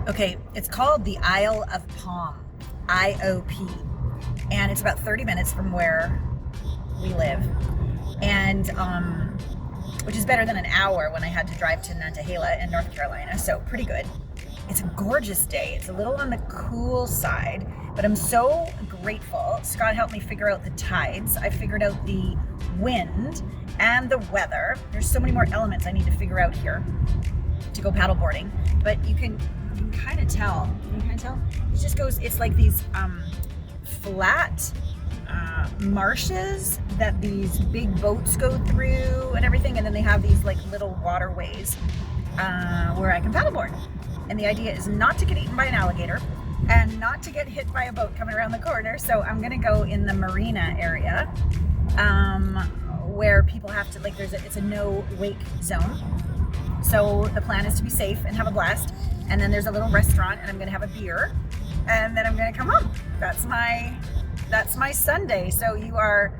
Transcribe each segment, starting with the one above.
Okay, it's called the Isle of Palm, IOP, and it's about 30 minutes from where we live, and which is better than an hour when I had to drive to Nantahala in North Carolina, so pretty good. It's a gorgeous day. It's a little on the cool side, but I'm so grateful. Scott helped me figure out the tides. I figured out the wind and the weather. There's so many more elements I need to figure out here to go paddleboarding, but you can kind of tell. You can kind of tell. It just goes. It's like these flat marshes that these big boats go through and everything, and then they have these like little waterways where I can paddleboard. And the idea is not to get eaten by an alligator and not to get hit by a boat coming around the corner. So I'm gonna go in the marina area where people have to it's a no wake zone. So the plan is to be safe and have a blast. And then there's a little restaurant and I'm gonna have a beer and then I'm gonna come home. That's my Sunday. So you are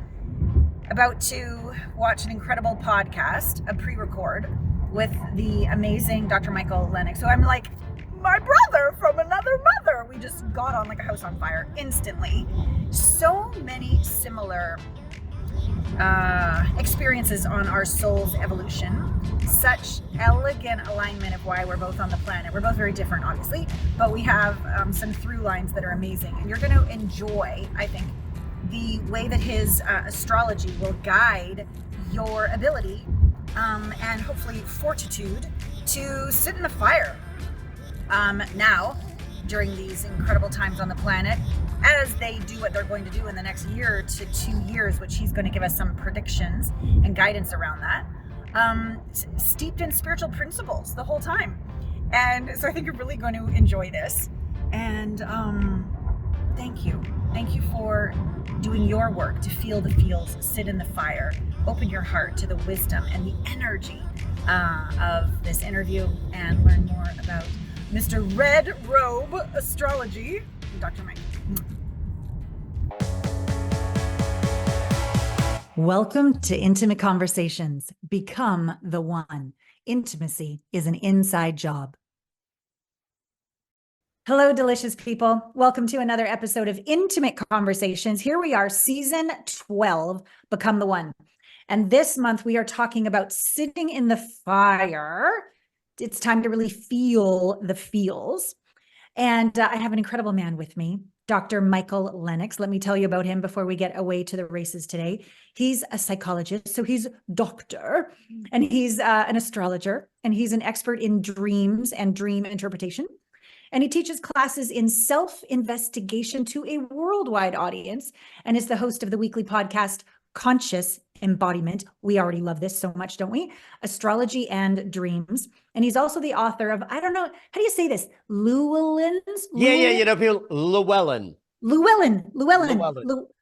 about to watch an incredible podcast, a pre-record with the amazing Dr. Michael Lennox. So I'm like, my brother from another mother. We just got on like a house on fire instantly. So many similar experiences on our soul's evolution. Such elegant alignment of why we're both on the planet. We're both very different, obviously, but we have some through lines that are amazing. And you're going to enjoy, I think, the way that his astrology will guide your ability and hopefully fortitude to sit in the fire now during these incredible times on the planet as they do what they're going to do in the next year to 2 years, which he's going to give us some predictions and guidance around that, steeped in spiritual principles the whole time. And so I think you're really going to enjoy this. And thank you for doing your work to feel the feels, sit in the fire, open your heart to the wisdom and the energy of this interview, and learn more about Mr. Red Robe Astrology, Dr. Mike. Welcome to Intimate Conversations. Become the one. Intimacy is an inside job. Hello, delicious people. Welcome to another episode of Intimate Conversations. Here we are, season 12, Become the One. And this month we are talking about sitting in the fire. It's time to really feel the feels. And I have an incredible man with me, Dr. Michael Lennox. Let me tell you about him before we get away to the races today. He's a psychologist, so he's doctor, and he's an astrologer, and he's an expert in dreams and dream interpretation. And he teaches classes in self-investigation to a worldwide audience and is the host of the weekly podcast, Conscious Embodiment. We already love this so much, don't we? Astrology and Dreams. And he's also the author of, I don't know, how do you say this? Llewellyn's? People, Llewellyn.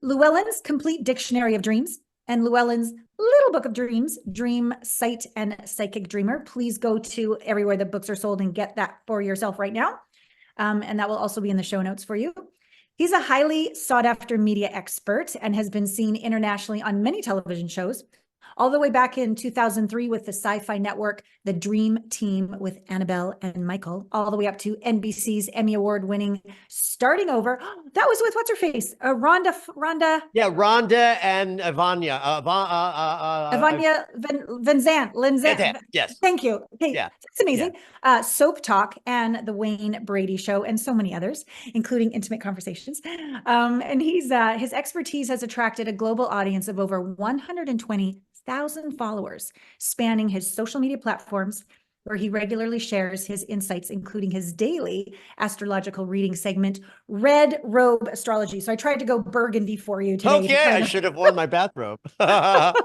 Llewellyn's Complete Dictionary of Dreams and Llewellyn's Little Book of Dreams, Dream, Sight, and Psychic Dreamer. Please go to everywhere the books are sold and get that for yourself right now. And that will also be in the show notes for you. He's a highly sought after media expert and has been seen internationally on many television shows, all the way back in 2003 with the sci-fi network, The Dream Team with Annabelle and Michael, all the way up to NBC's Emmy Award winning Starting Over. That was with what's her face? Rhonda. Yeah, Rhonda and Ivania. Ivania Van Yes. Thank you. Okay, yeah. It's amazing. Yeah. Soap Talk and The Wayne Brady Show and so many others, including Intimate Conversations. And his expertise has attracted a global audience of over 120,000 followers, spanning his social media platforms, where he regularly shares his insights, including his daily astrological reading segment, Red Robe Astrology. So I tried to go burgundy for you today. Okay, I should have worn my bathrobe. And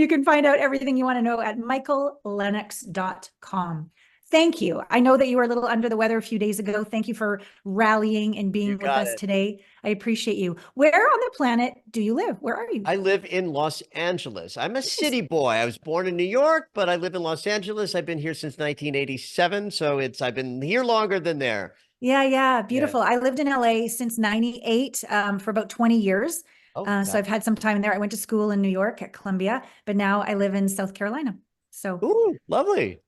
you can find out everything you want to know at michaellennox.com. Thank you. I know that you were a little under the weather a few days ago. Thank you for rallying and being with us today. I appreciate you. Where on the planet do you live? Where are you? I live in Los Angeles. I'm a city boy. I was born in New York, but I live in Los Angeles. I've been here since 1987. So I've been here longer than there. Yeah. Beautiful. Yeah. I lived in LA since 98 for about 20 years. So I've had some time there. I went to school in New York at Columbia, but now I live in South Carolina. So ooh, lovely.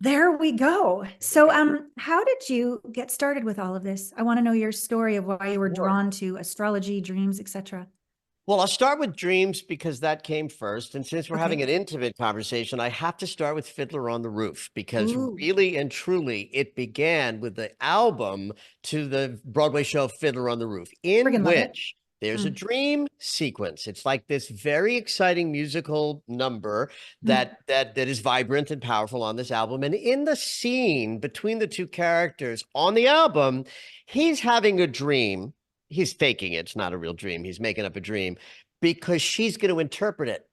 There we go. So, how did you get started with all of this? I want to know your story of why you were Sure. drawn to astrology, dreams, etc. Well, I'll start with dreams because that came first. And since we're having Okay. an intimate conversation, I have to start with Fiddler on the Roof because Ooh, really and truly it began with the album to the Broadway show Fiddler on the Roof, in friggin' love it. which there's a Mm, dream sequence. It's like this very exciting musical number mm, that is vibrant and powerful on this album. And in the scene between the two characters on the album, he's having a dream. He's faking it. It's not a real dream. He's making up a dream because she's going to interpret it.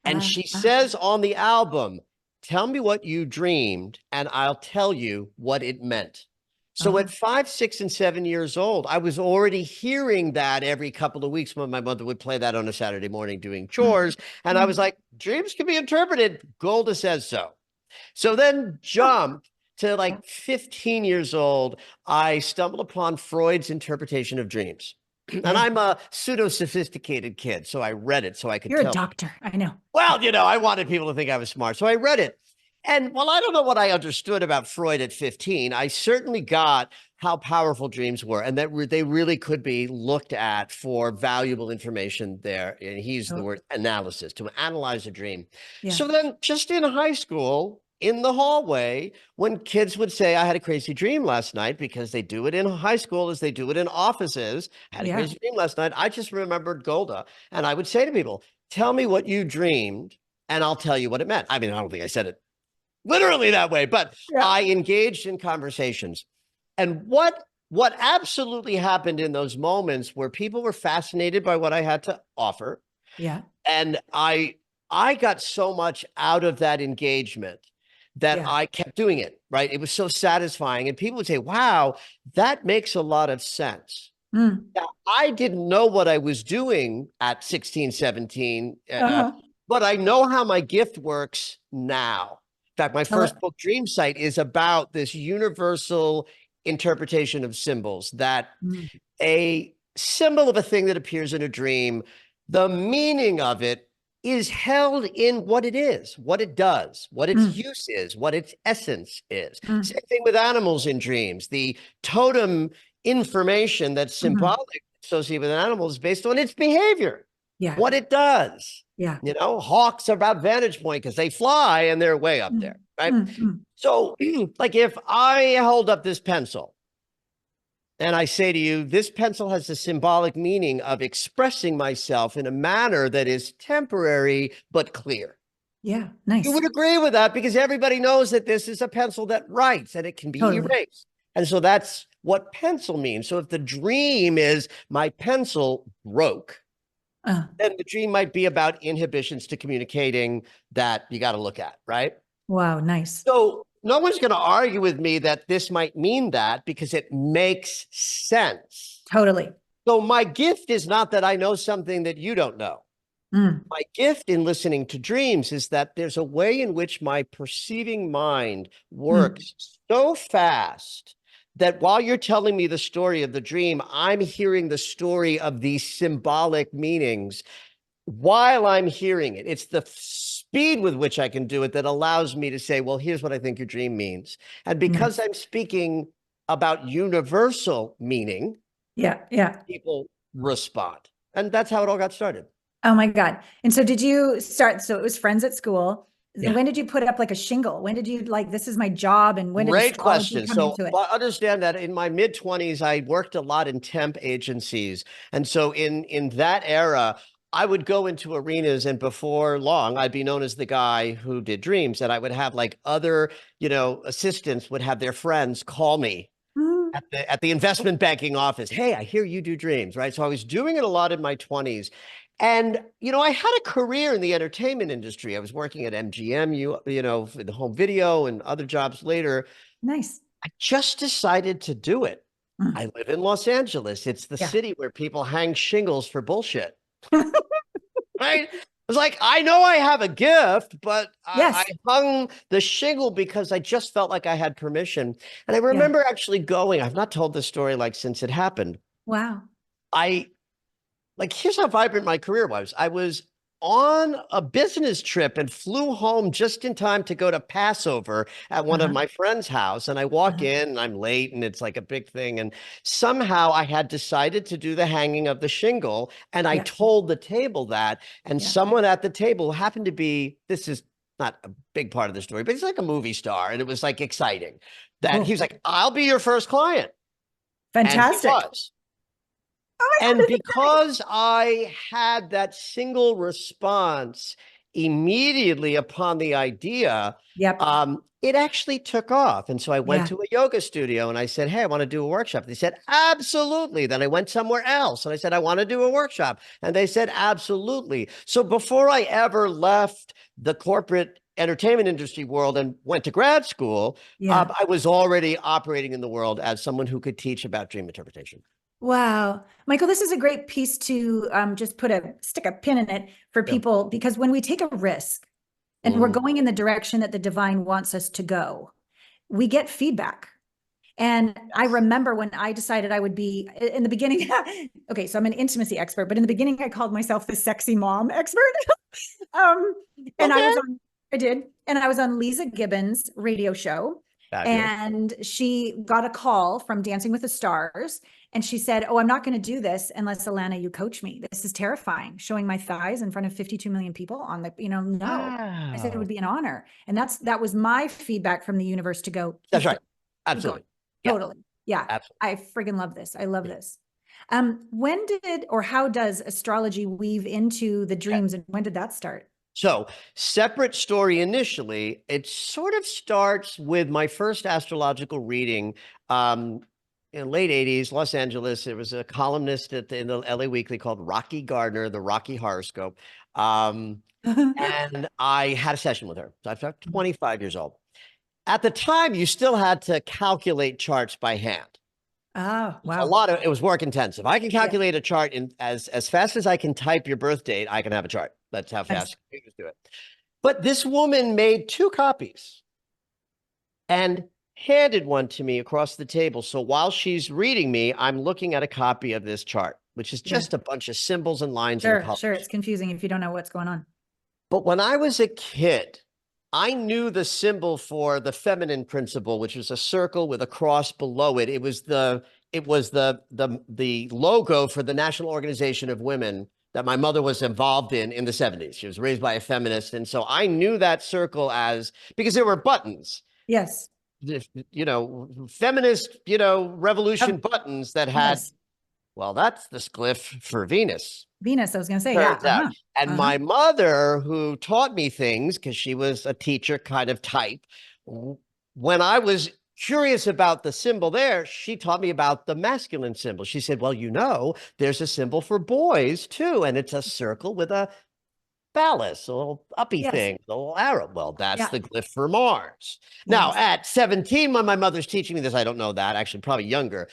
And uh, she uh, says on the album, tell me what you dreamed, and I'll tell you what it meant. So oh, at 5, 6, and 7 years old, I was already hearing that every couple of weeks when my mother would play that on a Saturday morning doing mm, chores. And I was mm. like, dreams can be interpreted. Golda says so. So then Oh, jump to yeah, like 15 years old, I stumbled upon Freud's interpretation of dreams. And okay. I'm a pseudo sophisticated kid, so I read it so I could You're a tell. doctor. I know. Well, I wanted people to think I was smart. So I read it. And while I don't know what I understood about Freud at 15, I certainly got how powerful dreams were and that they really could be looked at for valuable information there. And he used the Oh, word analysis to analyze a dream. yeah, So then, just in high school, in the hallway, when kids would say, I had a crazy dream last night, because they do it in high school as they do it in offices. I had a yeah. crazy dream last night. I just remembered Golda. And I would say to people, tell me what you dreamed and I'll tell you what it meant. I mean, I don't think I said it literally that way, but Yeah. I engaged in conversations. And what absolutely happened in those moments where people were fascinated by what I had to offer, Yeah. and I got so much out of that engagement that Yeah. I kept doing it, right? It was so satisfying, and people would say, "Wow, that makes a lot of sense." Mm. Now, I didn't know what I was doing at 16, 17, Uh-huh. but I know how my gift works now. In fact, my Tell it. first book, Dream Sight, is about this universal interpretation of symbols, that Mm, a symbol of a thing that appears in a dream, the meaning of it is held in what it is, what it does, what its mm, use is, what its essence is. mm, Same thing with animals in dreams. The totem information that's mhm. symbolic associated with an animal is based on its behavior, Yeah. what it does. Yeah. Hawks are about vantage point because they fly and they're way up Mm, there, right? mm, mm. So, like if I hold up this pencil and I say to you, this pencil has the symbolic meaning of expressing myself in a manner that is temporary but clear. Yeah. You Nice. would agree with that because everybody knows that this is a pencil that writes and it can be Totally. erased. And so that's what pencil means. So if the dream is my pencil broke, Uh, then the dream might be about inhibitions to communicating that you got to look at, right? wow. Nice. So no one's going to argue with me that this might mean that because it makes sense. Totally. So my gift is not that I know something that you don't know. Mm, My gift in listening to dreams is that there's a way in which my perceiving mind mm, works so fast that while you're telling me the story of the dream, I'm hearing the story of these symbolic meanings while I'm hearing it. It's the speed with which I can do it that allows me to say, well, here's what I think your dream means. And because nice. I'm speaking about universal meaning, Yeah. Yeah. people respond. And that's how it all got started. Oh my God. And so did you start? So it was friends at school. Yeah. When did you put up like a shingle? When did you like, this is my job? And when did Great astrology question. come So into it? I understand that in my mid 20s, I worked a lot in temp agencies. And so in that era, I would go into arenas and before long, I'd be known as the guy who did dreams. And I would have like other, assistants would have their friends call me Mm, at the investment banking office. Hey, I hear you do dreams, right? So I was doing it a lot in my 20s. And, I had a career in the entertainment industry. I was working at MGM, in the home video and other jobs later. nice. I just decided to do it. Mm, I live in Los Angeles. It's the yeah. city where people hang shingles for bullshit, right? It's like, I know I have a gift, but I Yes. hung the shingle because I just felt like I had permission. And I Yeah. remember actually going, I've not told this story like since it happened. Wow. I here's how vibrant my career was. I was on a business trip and flew home just in time to go to Passover at one of Uh-huh. my friend's house. And I walk Uh-huh. in and I'm late and it's like a big thing. And somehow I had decided to do the hanging of the shingle. And I Yeah. told the table that, and Yeah. someone at the table happened to be, this is not a big part of the story, but he's like a movie star. And it was like exciting that he was Cool. like, I'll be your first client. And he Fantastic. was. Oh my God, And this is great. because I had that single response immediately upon the idea, Yep. it actually took off. And so I went Yeah. to a yoga studio and I said, hey, I want to do a workshop. They said, absolutely. Then I went somewhere else and I said, I want to do a workshop. And they said, absolutely. So before I ever left the corporate entertainment industry world and went to grad school, Yeah. I was already operating in the world as someone who could teach about dream interpretation. Wow. Michael, this is a great piece to just stick a pin in it for Yeah. people, because when we take a risk and we're Mm. going in the direction that the divine wants us to go, we get feedback. And I remember when I decided I would be in the beginning. Okay, so I'm an intimacy expert, but in the beginning, I called myself the sexy mom expert. um, and Okay. I did, and I was on Lisa Gibbons' radio show, Fabulous. and she got a call from Dancing with the Stars, and she said, "Oh, I'm not going to do this unless Alana, you coach me. This is terrifying, showing my thighs in front of 52 million people on the, no." I said it would Wow. be an honor, and that was my feedback from the universe to go. That's Keep going, right. keep going. Absolutely. Yeah, Totally. Yeah. absolutely. I friggin' love this. I love Yeah. this. When did or how does astrology weave into the Okay. dreams, and when did that start? So, separate story initially. It sort of starts with my first astrological reading in late 80s, Los Angeles. There was a columnist in the LA Weekly called Rocky Gardner, the Rocky Horoscope. And I had a session with her. So I was 25 years old. At the time, you still had to calculate charts by hand. Oh, A wow. lot of it was work intensive. I can Yeah. calculate a chart in as fast as I can type your birth date. I can have a chart. That's how Nice. fast computers do it. But this woman made two copies and handed one to me across the table. So while she's reading me, I'm looking at a copy of this chart, which is Yeah. just a bunch of symbols and lines and Sure. Sure. colors. It's confusing if you don't know what's going on. But when I was a kid, I knew the symbol for the feminine principle, which was a circle with a cross below it. It was the logo for the National Organization of Women that my mother was involved in the 70s. She was raised by a feminist. And so I knew that circle as because there were buttons, Yes. feminist, revolution buttons that had, Yes. well, that's the glyph for Venus. Venus, I was going to say, yeah. Turns out. And Uh-huh. my mother, who taught me things because she was a teacher kind of type, when I was curious about the symbol there, she taught me about the masculine symbol. She said, well, there's a symbol for boys too, and it's a circle with a phallus, a little uppy Yes. thing, a little arrow. Well, that's Yeah. the glyph for Mars. Now, Nice. at 17, when my mother's teaching me this, I don't know that, actually, probably younger.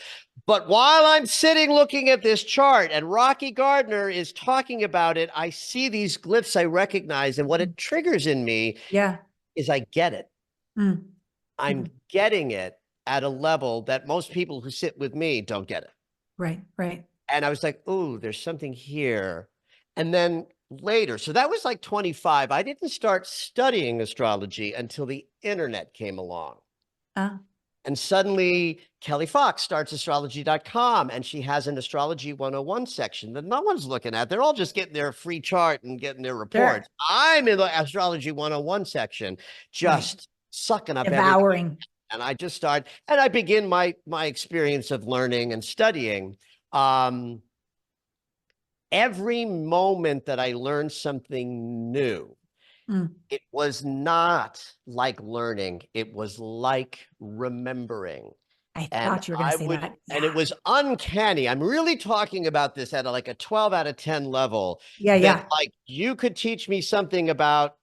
But while I'm sitting looking at this chart and Rocky Gardner is talking about it, I see these glyphs I recognize. And what it triggers in me Yeah. is I get it. Mm. I'm getting it at a level that most people who sit with me don't get it. Right. Right. And I was like, oh, there's something here. And then later, so that was like 25. I didn't start studying astrology until the internet came along. Uh, And suddenly Kelly Fox starts astrology.com and she has an astrology 101 section that no one's looking at. They're all just getting their free chart and getting their reports. sure. I'm in the astrology 101 section, Right. just sucking up everything. Devouring. And I just start, and I begin my experience of learning and studying. Every moment that I learned something new, Mm. it was not like learning. It was like remembering. I And thought you were going to say that. and it Yeah. was uncanny. I'm really talking about this at like a 12 out of 10 level. Yeah. That Yeah. like you could teach me something about,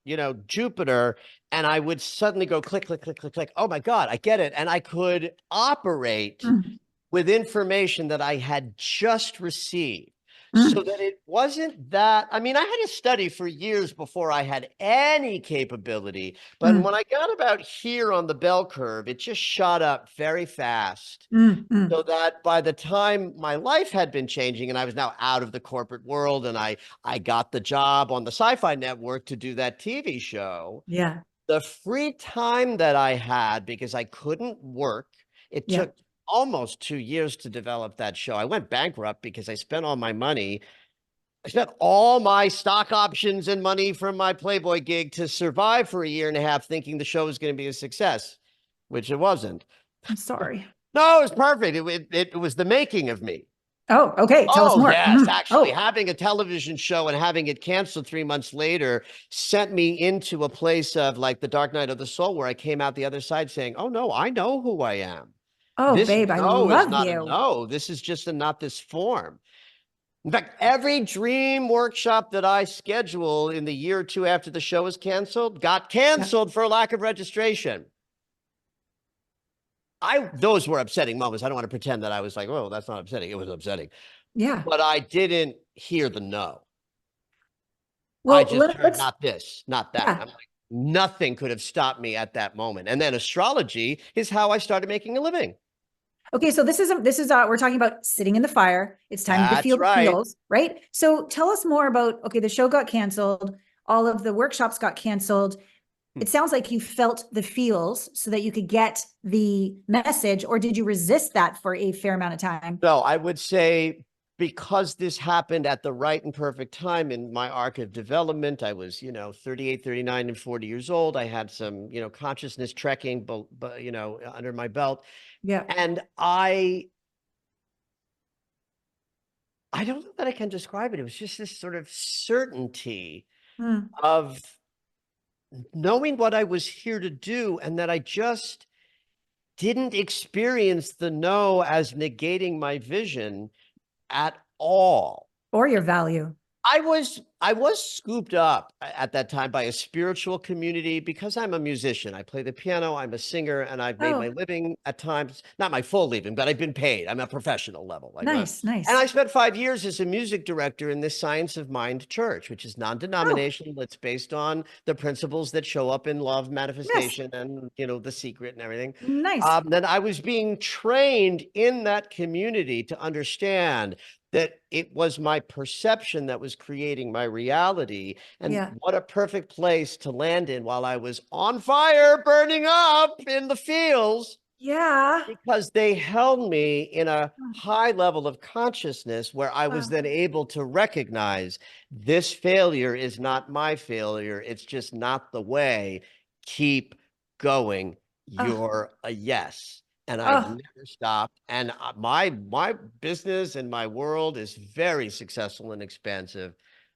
Jupiter, and I would suddenly go click, click, click, click, click. Oh my God, I get it. And I could operate Mm. with information that I had just received. So that it wasn't that, I mean, I had to study for years before I had any capability. But Mm, when I got about here on the bell curve, it just shot up very fast. mm, mm. So that by the time my life had been changing and I was now out of the corporate world and I got the job on the Sci-Fi Network to do that TV show, Yeah, the free time that I had because I couldn't work, it yeah. took almost 2 years to develop that show. I went bankrupt because I spent all my money. I spent all my stock options and money from my Playboy gig to survive for a year and a half, thinking the show was going to be a success, which it wasn't. I'm sorry. No, it was perfect. It was the making of me. Oh, okay. Tell us Oh, more. yes. Mhm. Actually, Oh, having a television show and having it canceled 3 months later sent me into a place of like the Dark Night of the Soul, where I came out the other side saying, oh, no, I know who I am. oh, This babe, I no is love not a you. no. This is just a not this form. In fact, every dream workshop that I schedule in the year or two after the show is canceled got Yeah, canceled for lack of registration. Those were upsetting moments. I don't want to pretend that I was like, oh, that's not upsetting. It was upsetting. yeah. But I didn't hear the no. I Well, just heard let's. not this, not that. Yeah. I'm like, nothing could have stopped me at that moment. And then astrology is how I started making a living. Okay, so we're talking about sitting in the fire. It's time to feel That's the right. feels, right? So tell us more about, okay, the show got canceled, all of the workshops got canceled. It sounds like you felt the feels so that you could get the message, or did you resist that for a fair amount of time? No, I would say because this happened at the right and perfect time in my arc of development, I was, 38, 39, and 40 years old. I had some, consciousness trekking, but, under my belt. Yeah. And I don't know that I can describe it. It was just this sort of certainty Mm. of knowing what I was here to do and that I just didn't experience the no as negating my vision at all. Or your value. I was scooped up at that time by a spiritual community because I'm a musician. I play the piano, I'm a singer, and I've made my Oh, living at times, not my full living, but I've been paid. I'm a professional level. nice, And nice. I spent 5 years as a music director in this Science of Mind church, which is Oh, non-denominational. It's based on the principles that show up in love, yes, manifestation, and the secret and everything. nice. Then I was being trained in that community to understand that it was my perception that was creating my reality. And Yeah, what a perfect place to land in while I was on fire, burning up in the fields, yeah. because they held me in a high level of consciousness where I was Wow. then able to recognize this failure is not my failure. It's just not the way. Keep going. Oh, You're a yes. And I've oh, never stopped. And my business and my world is very successful and expansive.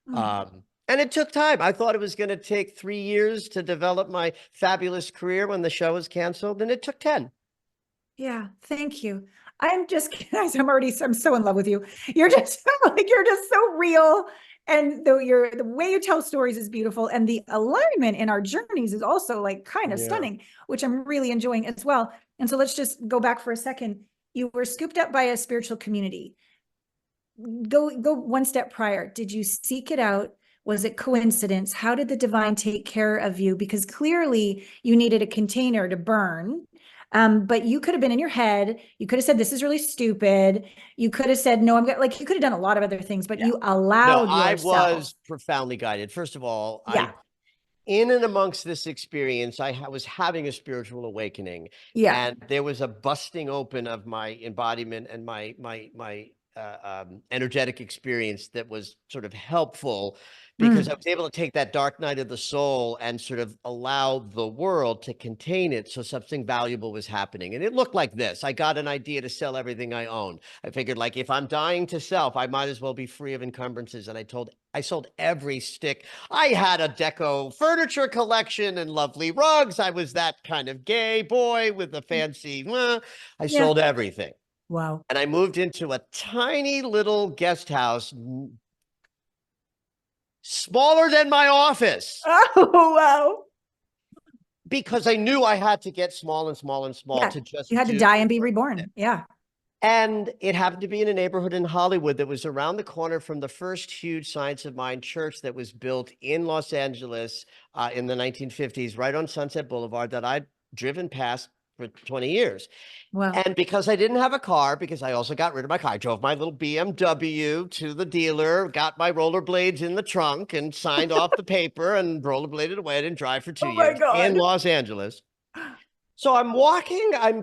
mm. And it took time. I thought it was going to take 3 years to develop my fabulous career when the show was canceled, and it took 10. Yeah, thank you. I'm just, guys, I'm so in love with you. You're just like, you're just so real. And the way you tell stories is beautiful. And the alignment in our journeys is also like kind of Yeah. stunning, which I'm really enjoying as well. And so let's just go back for a second. You were scooped up by a spiritual community. Go one step prior. Did you seek it out? Was it coincidence? How did the divine take care of you? Because clearly you needed a container to burn. But you could have been in your head. You could have said, this is really stupid. You could have said, no, like, you could have done a lot of other things, but Yeah. you No, allowed I yourself. was profoundly guided. First of all, Yeah. in and amongst this experience, was having a spiritual awakening, Yeah. and there was a busting open of my embodiment and my energetic experience that was sort of helpful because I Mm. was able to take that dark night of the soul and sort of allow the world to contain it. So something valuable was happening. And it looked like this. I got an idea to sell everything I own. I figured, like, if I'm dying to self, I might as well be free of encumbrances. And I sold every stick. I had a deco furniture collection and lovely rugs. I was that kind of gay boy with a fancy, I Yeah. sold everything. Wow. And I moved into a tiny little guest house, smaller than my office, Oh, wow. because I knew I had to get small and small and small Yeah. to just You had to do die and be what I did. reborn. Yeah. And it happened to be in a neighborhood in Hollywood that was around the corner from the first huge Science of Mind church that was built in Los Angeles in the 1950s, right on Sunset Boulevard, that I'd driven past for 20 years. Wow. And because I didn't have a car, because I also got rid of my car, I drove my little BMW to the dealer, got my rollerblades in the trunk, and signed off the paper and rollerbladed away. I didn't drive for 2 Oh my years in God. Los Angeles. So I'm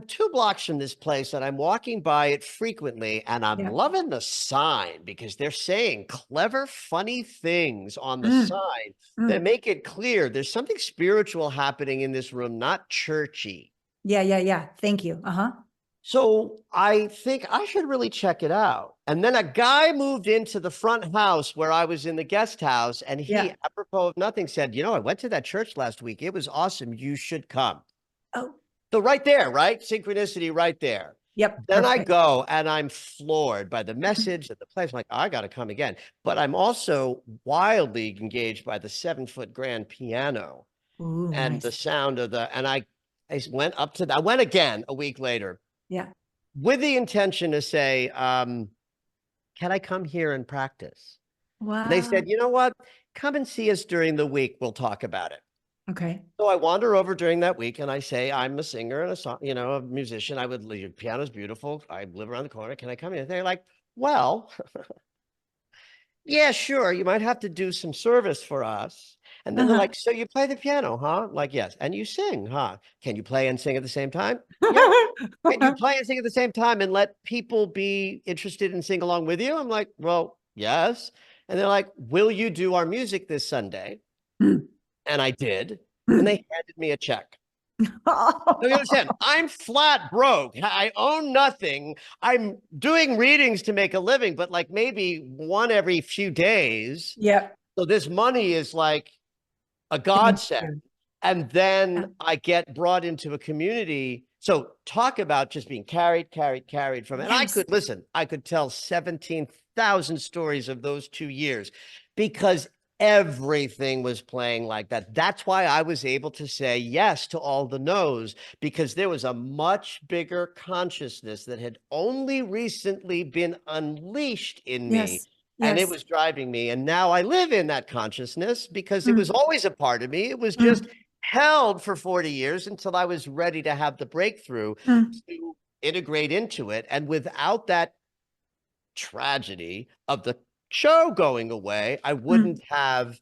2 blocks from this place and I'm walking by it frequently, and I'm Yeah. loving the sign because they're saying clever, funny things on the Mm, sign that mm. make it clear there's something spiritual happening in this room, not churchy. Yeah, yeah, yeah. Thank you. Uh-huh. So I think I should really check it out. And then a guy moved into the front house where I was in the guest house, and he, Yeah. apropos of nothing, said, "You know, I went to that church last week. It was awesome. You should come." Oh, So right there, right? Synchronicity right there. yep. Then I Perfect. go and I'm floored by the message at the place. I'm like, I got to come again. But I'm also wildly engaged by the 7-foot grand piano Ooh, and the nice. sound of the, and I went up to that. I went again a week later Yeah. with the intention to say, can I come here and practice? And they Wow. said, you know what? Come and see us during the week. We'll talk about it. Okay. So I wander over during that week and I say, I'm a singer and a musician. Your piano's beautiful. I live around the corner. Can I come in? They're like, well, yeah, sure. You might have to do some service for us. And then they're Uh-huh. like, so you play the piano, huh? I'm like, yes. And you sing, huh? Can you play and sing at the same time? Yeah. Can you play and sing at the same time and let people be interested and sing along with you? I'm like, well, yes. And they're like, will you do our music this Sunday? Mm, And I did. And mm. they handed me a check. So you understand, I'm flat broke. I own nothing. I'm doing readings to make a living, but like maybe one every few days. Yep. So this money is like a Thank godsend. you. And Yeah. then I get brought into a community. So talk about just being carried from, and Yes. I could tell 17,000 stories of those 2 years because everything was playing like that. That's why I was able to say yes to all the no's, because there was a much bigger consciousness that had only recently been unleashed in me. Yes. And it Yes. was driving me. And now I live in that consciousness because it was Mm, always a part of me. It was just mm, held for 40 years until I was ready to have the breakthrough mm, to integrate into it. And without that tragedy of the show going away, I mm. wouldn't have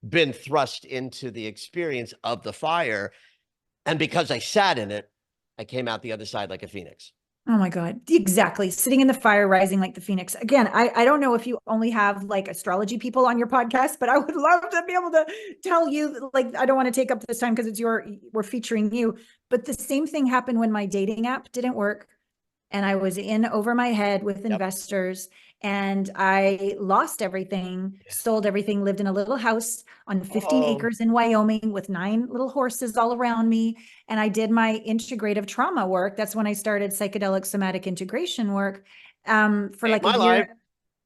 been thrust into the experience of the fire. And because I sat in it, I came out the other side like a phoenix. Oh my God. Exactly. Sitting in the fire, rising like the phoenix. Again, I don't know if you only have like astrology people on your podcast, but I would love to be able to tell you, like, I don't want to take up this time because we're featuring you. But the same thing happened when my dating app didn't work. And I was in over my head with Yep. investors, and I lost everything, sold everything, lived in a little house on 15 Oh, acres in Wyoming with 9 little horses all around me. And I did my integrative trauma work. That's when I started psychedelic somatic integration work for saved like my life.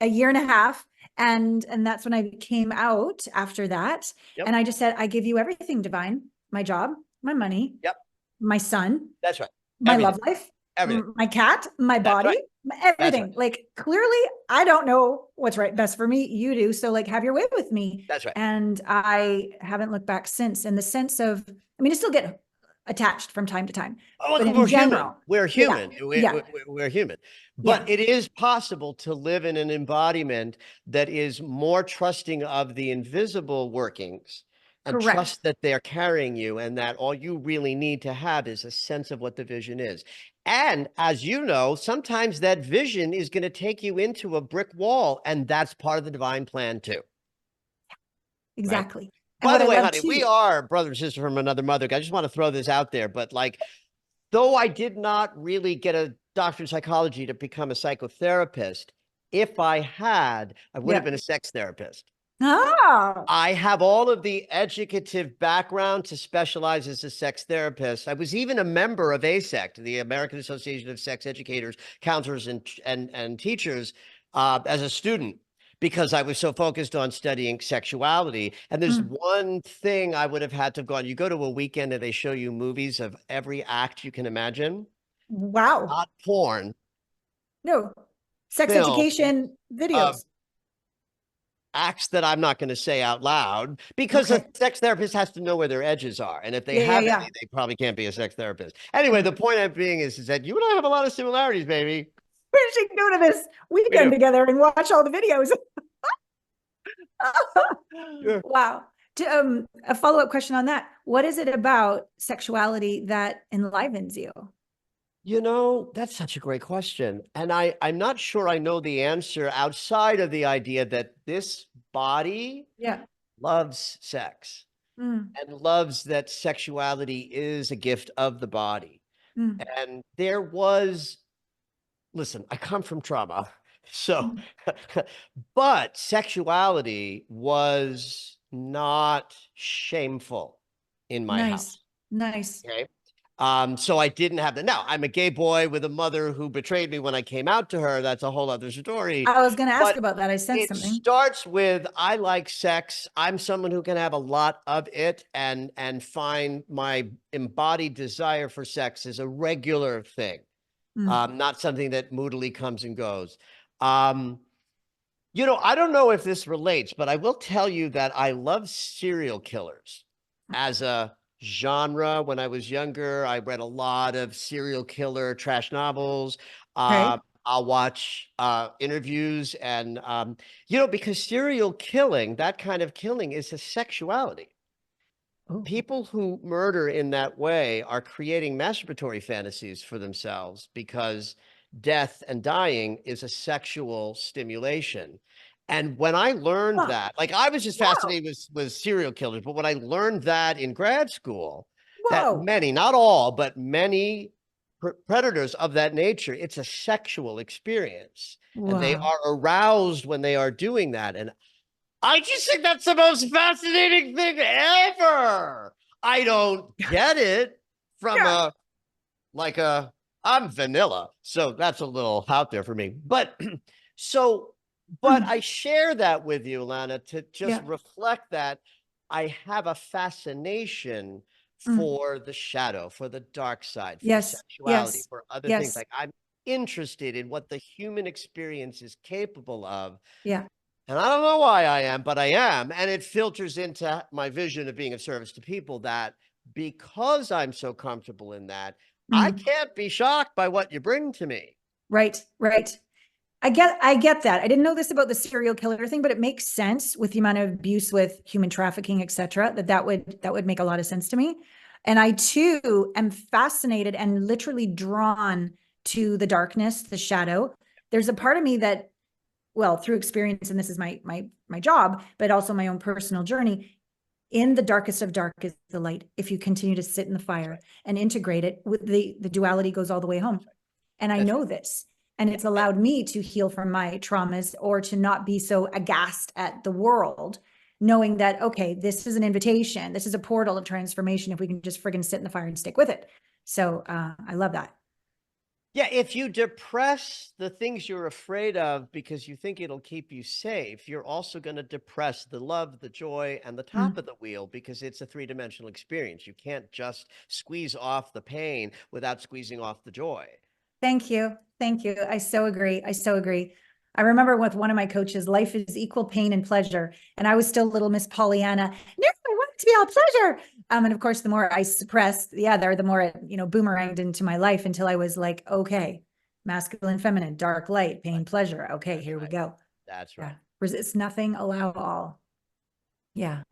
a year and a half. And that's when I came out after that. Yep. And I just said, I give you everything, divine, my job, my money, Yep. my son, That's right. my Everything. love life, Everything. my cat, my That's body, right. That's right. everything. Like clearly I don't know what's right best for me. You do. So like have your way with me. That's right. And I haven't looked back since, in the sense of, I mean, I still get attached from time to time, Oh, but look, in we're human. general, We're yeah, human. yeah, We're human. yeah, But it is possible to live in an embodiment that is more trusting of the invisible workings and correct. trust that they're carrying you, and that all you really need to have is a sense of what the vision is. And as you know, sometimes that vision is going to take you into a brick wall, and that's part of the divine plan too, right? Exactly. And By what the I way, love honey, we too, are brother and sister from another mother. I just want to throw this out there, but like, though I did not really get a doctorate in psychology to become a psychotherapist, if I had, I would have yeah. been a sex therapist. Ah, I have all of the educative background to specialize as a sex therapist. I was even a member of ASECT, the American Association of Sex Educators, Counselors, and Teachers, as a student, because I was so focused on studying sexuality. And there's mm, one thing I would have had to have gone. You go to a weekend and they show you movies of every act you can imagine, wow. not porn, No. Sex film education of videos. acts that I'm not going to say out loud because a Okay. sex therapist has to know where their edges are. And if they Yeah, yeah, have yeah. any, they probably can't be a sex therapist. Anyway, the point I'm being is that you and I have a lot of similarities, baby. We should go to this We do. weekend together and watch all the videos. Sure. Wow. A follow-up question on that. What is it about sexuality that enlivens you? You know, that's such a great question. And I'm not sure I know the answer outside of the idea that this body Yeah. loves sex Mm, and loves that sexuality is a gift of the body. mm, And there was, listen, I come from trauma. So, mm. but sexuality was not shameful in my Nice. house. Nice. Okay. So I didn't have that. Now I'm a gay boy with a mother who betrayed me when I came out to her. That's a whole other story. I was going to ask But about that. I sensed it something. starts with I like sex. I'm someone who can have a lot of it and find my embodied desire for sex is a regular thing, Mm. not something that moodily comes and goes. Um, you know, I don't know if this relates, but I will tell you that I love serial killers as a genre. When I was younger, I read a lot of serial killer trash novels. Okay. I'll watch interviews and, you know, because serial killing, that kind of killing is a sexuality. Oh, People who murder in that way are creating masturbatory fantasies for themselves because death and dying is a sexual stimulation. And when I learned wow. that, like I was just Wow. fascinated with serial killers, but when I learned that in grad school, that Whoa. many, not all, but many predators of that nature, it's a sexual experience. And they Wow. are aroused when they are doing that. And I just think that's the most fascinating thing ever. I don't get it from Yeah. a like a I'm vanilla, so that's a little out there for me. But so, but Mm. I share that with you, Lana, to just Yeah. reflect that I have a fascination Mm. for the shadow, for the dark side, for the Yes. sexuality, Yes. for other things. Yes. Like I'm interested in what the human experience is capable of, Yeah. and I don't know why I am, but I am. And it filters into my vision of being of service to people that because I'm so comfortable in that, I Mm. can't be shocked by what you bring to me. Right. Right. I get that. I didn't know this about the serial killer thing, but it makes sense with the amount of abuse with human trafficking, et cetera, that would make a lot of sense to me. And I too am fascinated and literally drawn to the darkness, the shadow. There's a part of me that, well, through experience, and this is my job, but also my own personal journey, in the darkest of dark is the light. If you continue to sit in the That's fire right. and integrate it, with the duality goes all the way home. That's right. And I That's know right. this. And Yeah. it's allowed me to heal from my traumas or to not be so aghast at the world, knowing that, okay, this is an invitation. This is a portal of transformation if we can just friggin' sit in the fire and stick with it. So I love that. Yeah, if you depress the things you're afraid of because you think it'll keep you safe, you're also going to depress the love, the joy, and the top Mm. of the wheel because it's a three-dimensional experience. You can't just squeeze off the pain without squeezing off the joy. Thank you. Thank you. I so agree. I so agree. I remember with one of my coaches, life is equal pain and pleasure. And I was still little Miss Pollyanna. No, I want it to be all pleasure. And of course, the more I suppressed the other, the more it, boomeranged into my life until I was like, okay, masculine, feminine, dark, light, pain, Right. pleasure. Okay, That's here we right. go. That's Yeah. right. Resist nothing, allow all. Yeah.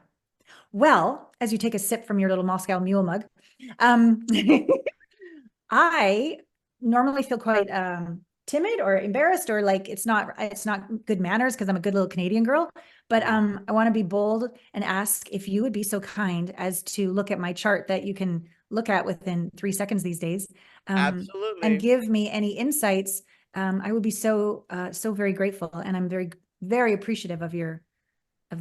Well, as you take a sip from your little Moscow Mule mug, um, I normally feel quite timid or embarrassed or like it's not good manners because I'm a good little Canadian girl. But I want to be bold and ask if you would be so kind as to look at my chart that you can look at within 3 seconds these days, and Absolutely. give me any insights. I would be so very grateful, and I'm very very appreciative of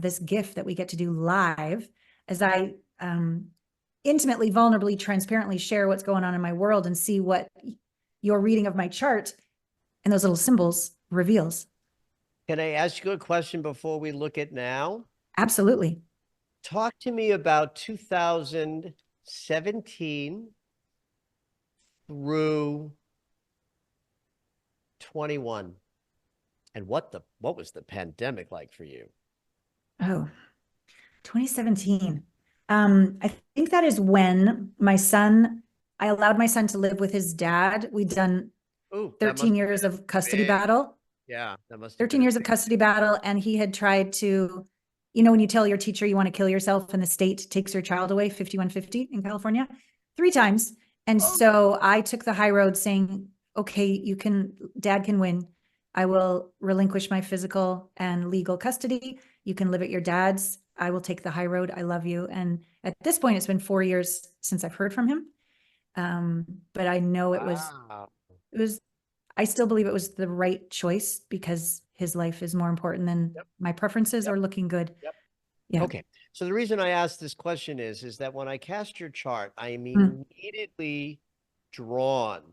this gift that we get to do live as I intimately, vulnerably, transparently share what's going on in my world and see what your reading of my chart and those little symbols reveals. Can I ask you a question before we look at now? Absolutely. Talk to me about 2017 through 21. And what was the pandemic like for you? Oh, 2017. I think that is when I allowed my son to live with his dad. We'd done Ooh, that 13 must have years been of custody big. battle. Yeah, that must have 13 been a years of big. custody battle. And he had tried to, you know, when you tell your teacher you want to kill yourself and the state takes your child away, 5150 in California, 3 times. And Oh, so I took the high road saying, okay, dad can win. I will relinquish my physical and legal custody. You can live at your dad's. I will take the high road. I love you. And at this point, it's been 4 years since I've heard from him. But I know wow. it was I still believe it was the right choice because his life is more important than Yep, my preferences yep, or looking good. yep. Yeah. Okay. So the reason I asked this question is that when I cast your chart, I am Mm. immediately drawn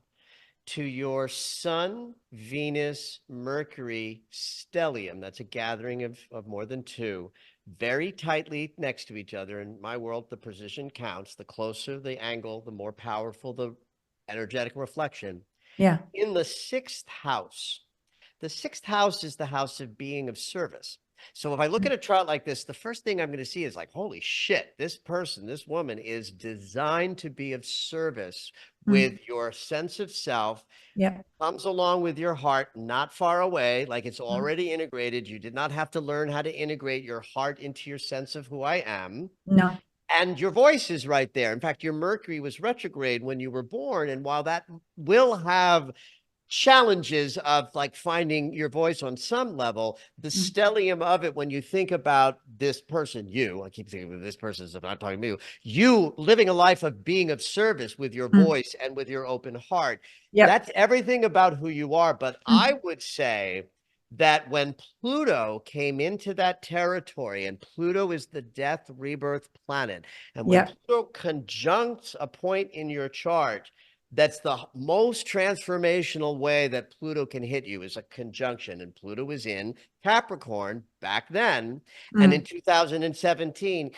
to your Sun, Venus, Mercury stellium. That's a gathering of more than two, very tightly next to each other. In my world, the position counts. The closer the angle, the more powerful the energetic reflection. Yeah. In the sixth house, the sixth house is the house of being of service. So if I look Mm. at a chart like this, the first thing I'm going to see is like, holy shit, this person, this woman is designed to be of service Mm. with your sense of self, Yeah. comes along with your heart, not far away, like it's Mm. already integrated. You did not have to learn how to integrate your heart into your sense of who I am. No. And your voice is right there. In fact, your Mercury was retrograde when you were born. And while that will have challenges of like finding your voice on some level, the Mm. stellium of it, when you think about this person, I keep thinking of this person as if I'm not talking to you living a life of being of service with your Mm. voice and with your open heart. Yep. That's everything about who you are. But I Mm. would say that when Pluto came into that territory, and Pluto is the death rebirth planet, and when Yep. Pluto conjuncts a point in your chart, that's the most transformational way that Pluto can hit you is a conjunction. And Pluto was in Capricorn back then. And in Mm. 2017,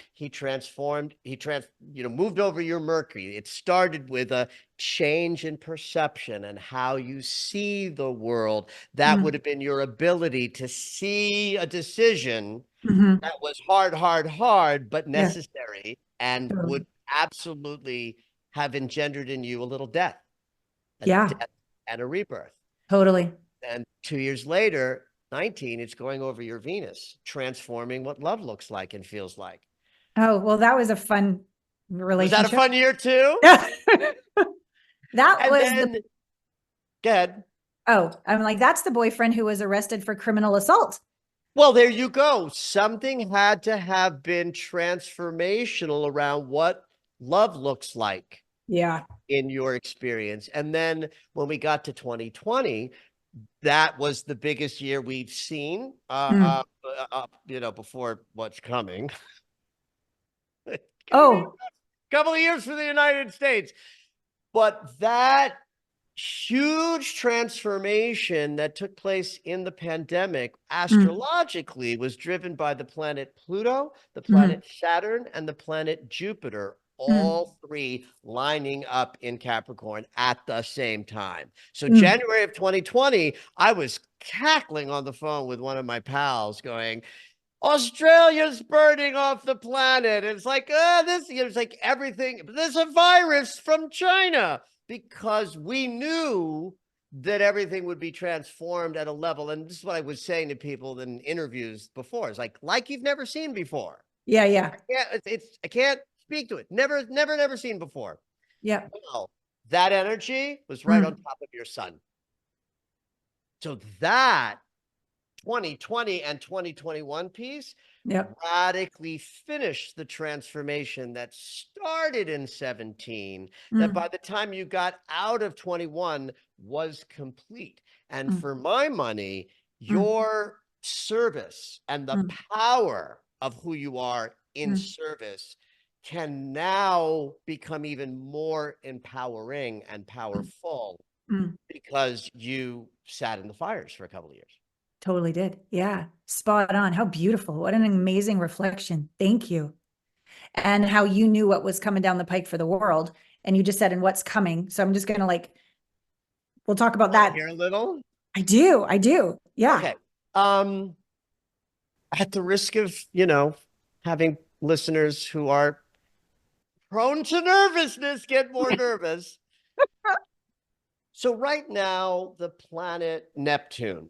moved over your Mercury. It started with a change in perception and how you see the world. That would Mm. have been your ability to see a decision Mhm. that was hard, but Yeah. necessary and would Totally. absolutely have engendered in you a Yeah. death and a rebirth. Totally. And 2 years later, 19, it's going over your Venus, transforming what love looks like and feels like. Oh, well, that was a fun Was that a relationship. fun year too? That And was then, go ahead. I'm like, that's the boyfriend who was arrested for criminal assault. Well, there you go. Something had to have been transformational around what love looks like Yeah. in your experience. And then when we got to 2020, that was the biggest year we've seen, Mm. before what's coming. Oh. Couple of years for the United States. But that huge transformation that took place in the pandemic Mm. astrologically was driven by the planet Pluto, the Mm. planet Saturn, and the planet Jupiter, Mm. all three lining up in Capricorn at the same time. So Mm. January of 2020, I was cackling on the phone with one of my pals going, Australia's burning off the planet. It's like, it's like everything. There's a virus from China because we knew that everything would be transformed at a level. And this is what I was saying to people in interviews before. It's like you've never seen before. Yeah. Yeah. I can't speak to it. Never seen before. Yeah. Well, that energy was right on Mm. top of your sun. So that 2020 and 2021 piece Yep. radically finished the transformation that started in 17, that Mm. by the time you got out of 21 was complete. And Mm. for my money, Mm. your service and the Mm. power of who you are in Mm. service can now become even more empowering and Mm. powerful Mm. because you sat in the fires for a couple of years. Totally did. Yeah. Spot on. How beautiful. What an amazing reflection. Thank you. And how you knew what was coming down the pike for the world. And you just said, and what's coming. So I'm just going to we'll talk about Want to that. hear a little? I do. Yeah. Okay. At the risk of, having listeners who are prone to nervousness get more nervous. So right now, the planet Neptune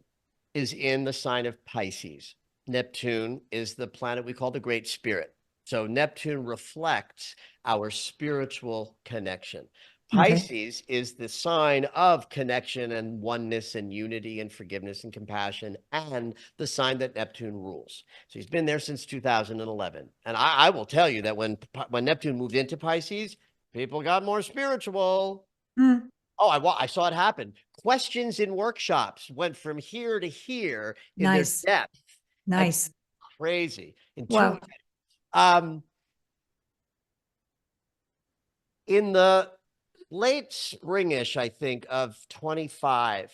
is in the sign of Pisces. Neptune is the planet we call the Great Spirit. So Neptune reflects our spiritual connection. Okay. Pisces is the sign of connection and oneness and unity and forgiveness and compassion, and the sign that Neptune rules. So he's been there since 2011. And I will tell you that when Neptune moved into Pisces, people got more spiritual. Mm. Oh, I saw it happen. Questions in workshops went from here to here in their Nice. depth. Nice. Crazy. Wow. In the late springish, I think, of 25,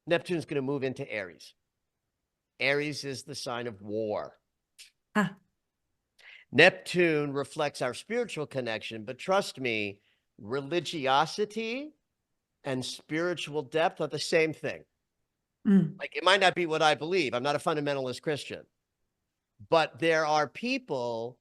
Neptune's going to move into Aries. Aries is the sign of war. Ah. Neptune reflects our spiritual connection, but trust me, religiosity and spiritual depth are the same thing. Like, it might not be what I believe. I'm not a fundamentalist Christian, but there are people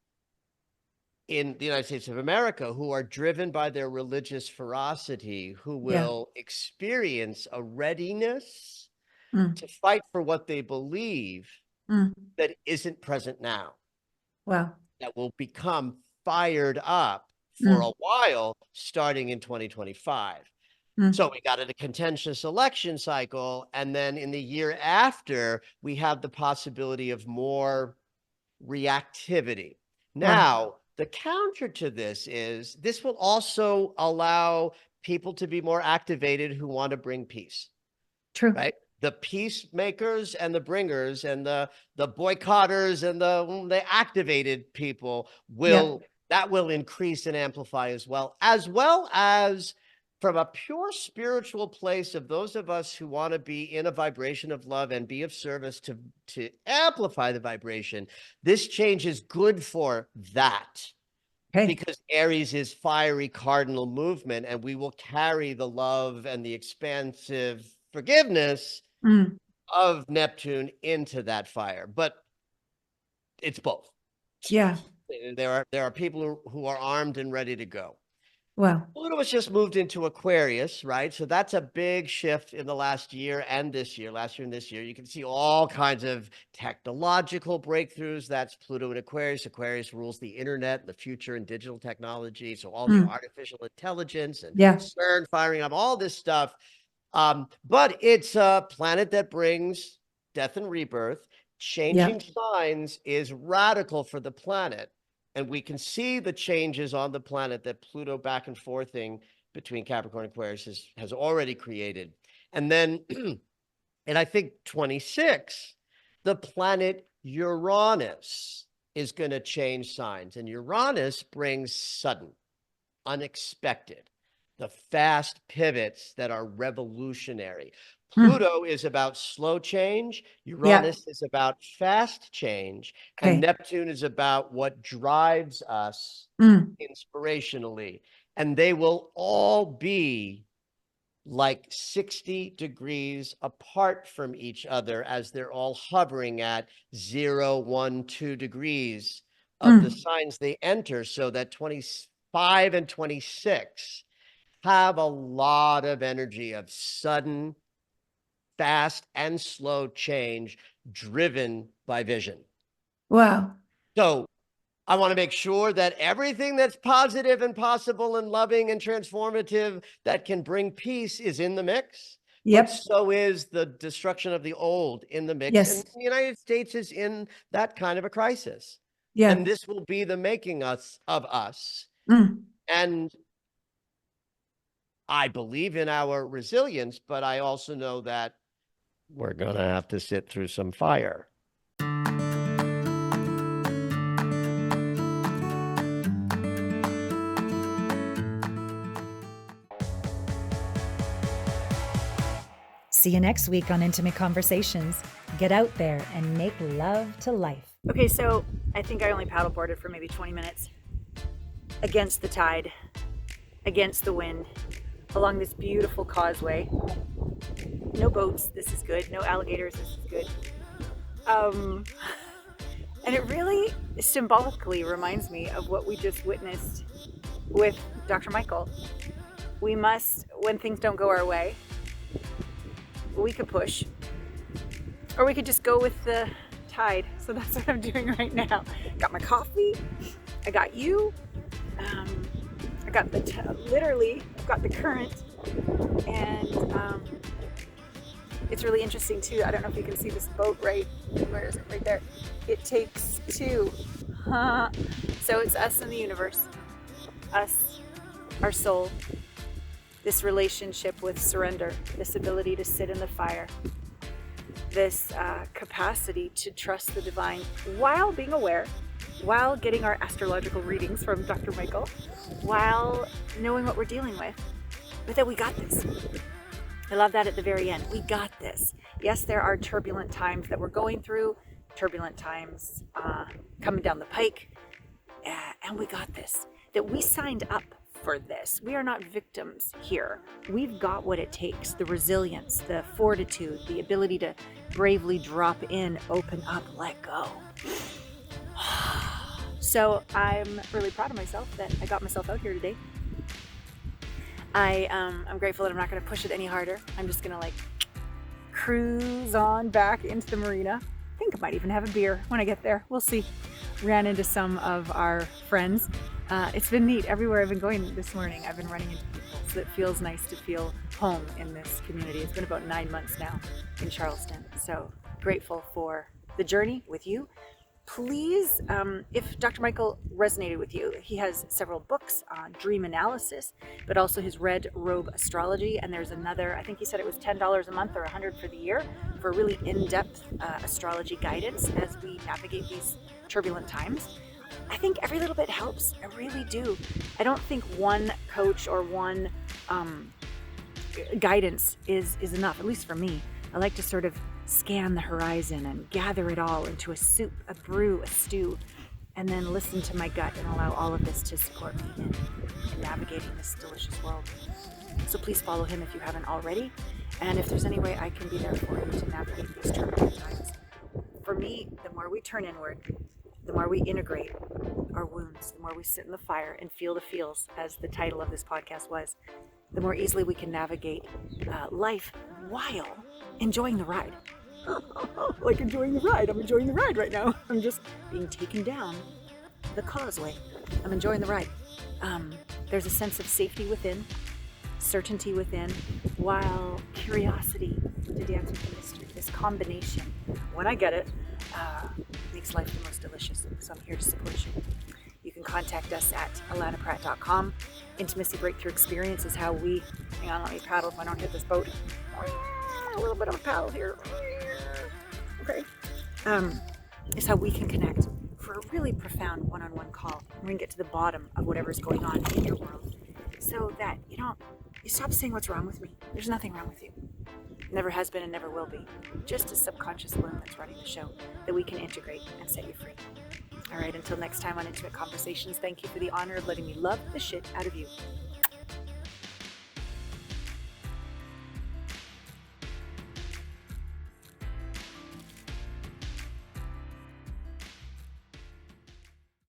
in the United States of America who are driven by their religious ferocity, who will experience a readiness to fight for what they believe that isn't present now. Wow. That will become fired up for a while, starting in 2025. So we got a contentious election cycle, and then in the year after, we have the possibility of more reactivity. Now, the counter to this is this will also allow people to be more activated who want to bring peace. True. Right? The peacemakers and the bringers and the boycotters and the activated people will that will increase and amplify as well as from a pure spiritual place of those of us who want to be in a vibration of love and be of service to amplify the vibration. This change is good for that. Okay. Because Aries is fiery cardinal movement, and we will carry the love and the expansive forgiveness of Neptune into that fire. But it's both. Yeah. There are people who are armed and ready to go. Wow. Pluto has just moved into Aquarius, right? So that's a big shift in the last year and this year, last year and this year. You can see all kinds of technological breakthroughs. That's Pluto in Aquarius. Aquarius rules the internet and the future and digital technology. So all the artificial intelligence and CERN firing up, all this stuff. But it's a planet that brings death and rebirth. Changing signs is radical for the planet. And we can see the changes on the planet that Pluto back and forthing between Capricorn and Aquarius has already created. And then, and I think 26, the planet Uranus is going to change signs. And Uranus brings sudden, unexpected, the fast pivots that are revolutionary. Pluto is about slow change. Uranus is about fast change. And Neptune is about what drives us inspirationally. And they will all be like 60 degrees apart from each other as they're all hovering at 0, 1, 2 degrees of the signs they enter. So that 25 and 26 have a lot of energy of sudden, fast and slow change driven by vision. Wow. So I want to make sure that everything that's positive and possible and loving and transformative that can bring peace is in the mix. But so is the destruction of the old in the mix. And the United States is in that kind of a crisis. And this will be the making of us. And I believe in our resilience, but I also know that we're going to have to sit through some fire. See you next week on Intimate Conversations. Get out there and make love to life. Okay, so I think I only paddleboarded for maybe 20 minutes against the tide, against the wind. along this beautiful causeway. No boats, this is good. No alligators, this is good. And it really symbolically reminds me of what we just witnessed with Dr. Michael. We must, when things don't go our way, we could push, or we could just go with the tide. So that's what I'm doing right now. Got my coffee, I got you, I got literally, I've got the current, and it's really interesting too. I don't know if you can see this boat where is it? Right there. It takes two. So it's us and the universe. Us, our soul, this relationship with surrender, this ability to sit in the fire, this capacity to trust the divine while being aware, while getting our astrological readings from Dr. Michael, while knowing what we're dealing with, but that we got this. I love that at the very end. We got this. Yes, there are turbulent times that we're going through, turbulent times coming down the pike, and we got this. That we signed up for this. We are not victims here. We've got what it takes, the resilience, the fortitude, the ability to bravely drop in, open up, let go. So I'm really proud of myself that I got myself out here today. I'm grateful that I'm not going to push it any harder. I'm just going to cruise on back into the marina. I think I might even have a beer when I get there. We'll see. Ran into some of our friends. It's been neat. Everywhere I've been going this morning, I've been running into people. So it feels nice to feel home in this community. It's been about 9 months now in Charleston. So grateful for the journey with you. Please, if Dr. Michael resonated with you, he has several books on dream analysis, but also his Red Robe Astrology. And there's another, I think he said it was $10 a month or $100 for the year for really in-depth astrology guidance as we navigate these turbulent times. I think every little bit helps. I really do. I don't think one coach or one guidance is enough, at least for me. I like to sort of scan the horizon and gather it all into a soup, a brew, a stew, and then listen to my gut and allow all of this to support me in navigating this delicious world. So please follow him if you haven't already. And if there's any way I can be there for you to navigate these turbulent times. For me, the more we turn inward, the more we integrate our wounds, the more we sit in the fire and feel the feels, as the title of this podcast was, the more easily we can navigate life while enjoying the ride. Like enjoying the ride. I'm enjoying the ride right now. I'm just being taken down the causeway. I'm enjoying the ride. There's a sense of safety within, certainty within, while curiosity to dance with the mystery. This combination, when I get it, makes life the most delicious. So I'm here to support you. You can contact us at alanapratt.com. Intimacy Breakthrough Experience is how we, hang on, let me paddle if I don't hit this boat. A little bit of a paddle here. Okay. Is how we can connect for a really profound one-on-one call. We're going to get to the bottom of whatever's going on in your world so that you stop saying what's wrong with me. There's nothing wrong with you. Never has been and never will be. Just a subconscious wound that's running the show that we can integrate and set you free. All right, until next time on Intimate Conversations, thank you for the honor of letting me love the shit out of you.